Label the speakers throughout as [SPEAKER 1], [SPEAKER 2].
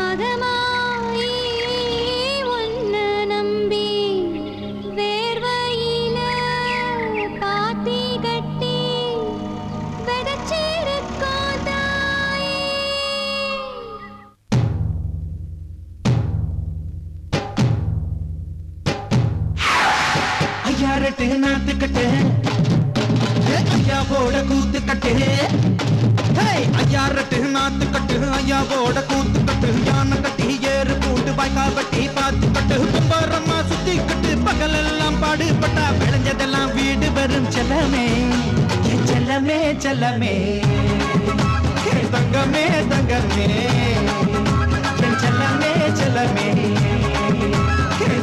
[SPEAKER 1] மாதமாயி உன்னை நம்பி வேர்வையில பாத்தி கட்டி விதைச்சிருக்கோம் தாயே.
[SPEAKER 2] ஐயாரட்டு நாத்துக்கட்டு ஐயாவோட கூத்துக்கட்டு ஐயாரட்டு நாத்துக்கட்டு ஐயாவோட கூத்துக்கட்டு யானை கட்டி ஏறு பூண்டு வாய்க்கால் வட்டி பாத்துக்கட்டு கும்பரம்மா சுத்திக்கட்டு பகலெல்லாம் பாடுபட்டா விளைஞ்சதெல்லாம் வீடு வரும் செல்லமே செல்லமே செல்லமே தங்கமே தங்கமே செல்லமே செல்லமே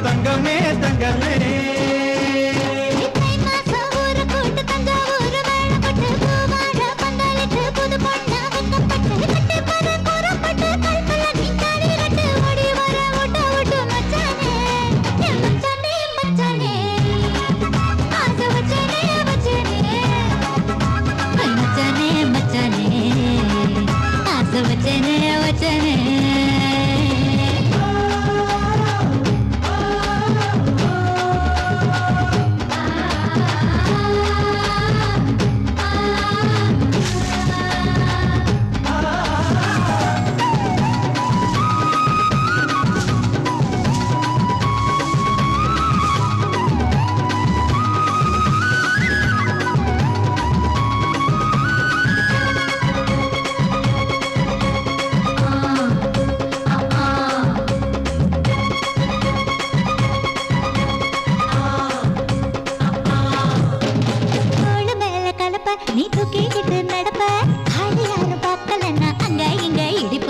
[SPEAKER 2] தங்கமே தங்கமே.
[SPEAKER 1] நீ தூக்கிக்கிட்டு நடப்ப ஆளு யாரும் பார்க்கலன்னா அங்க இங்க இடிப்ப.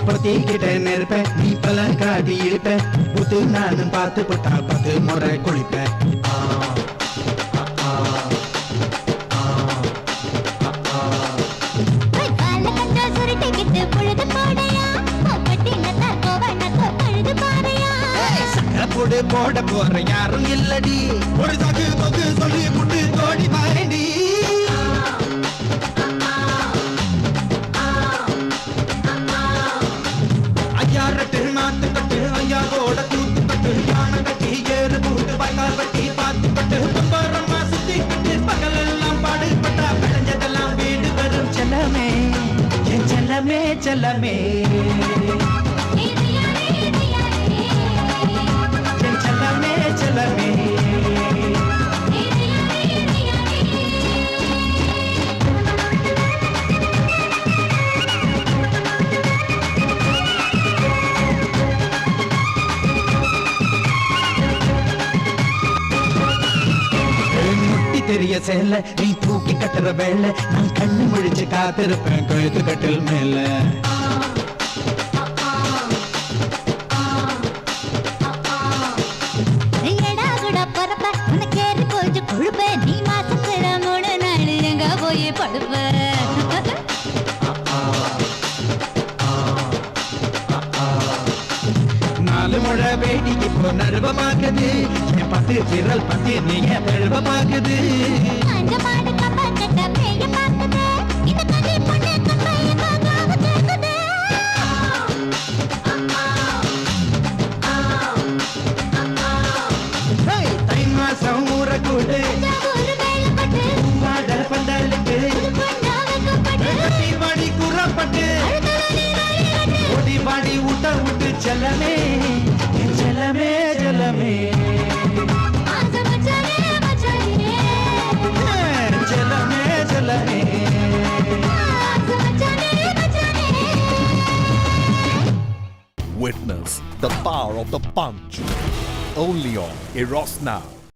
[SPEAKER 2] பத்திக்கிட்ட நெருப்ப நீ பல காட்டி இருப்ப புத்து நானும் பார்த்து போட்டா 10 முறை குளிப்ப.
[SPEAKER 1] சுருட்டிக்கிட்டு பொழுது போடையா பட்டினத்தா கோவனத்தோ பழுது பாறையா
[SPEAKER 2] போடு போட போற யாரும் இல்லடி ஒரு தகு தொகு சொல்லி புட்டு தோடி பாரண்டி. ஐயாரட்டு நாத்துக்கட்டு ஐயாவோட கூத்துக்கட்டு யானை கட்டி ஏறு பூண்டு வாய்க்கால் வட்டி பாத்துக்கட்டு கும்பரம்மா சுத்திக்கிட்டு பகலெல்லாம் பாடுபட்டா விளைஞ்சதெல்லாம் வீடு வரும் செல்லமே செல்லமே செல்லமே செல்லமே. முட்டி தெரிய சேல நீ தூக்கி கட்டுற வேலை நான் கண்ணு முழிச்சு காத்திருப்பேன் கழுத்து கட்டில் மேல.
[SPEAKER 1] நீ மாசத்துல 3 நாள் எங்க போய் படுப்ப.
[SPEAKER 2] நாலு முழை வேடிக்கை இப்போ நடுவ பாக்குது என் 10 விரல் 10 நீங்க பெருவ பாக்குது. தை மாசம் ஊற கூடு பந்தலுக்கு வாடி கூறப்பட்டு ஓடி வாடி ஊட்ட விட்டு செல்லமே செல்லமே செல்லமே செல்லமே செல்லமே.
[SPEAKER 3] Witness the power of the punch only on Eros Now.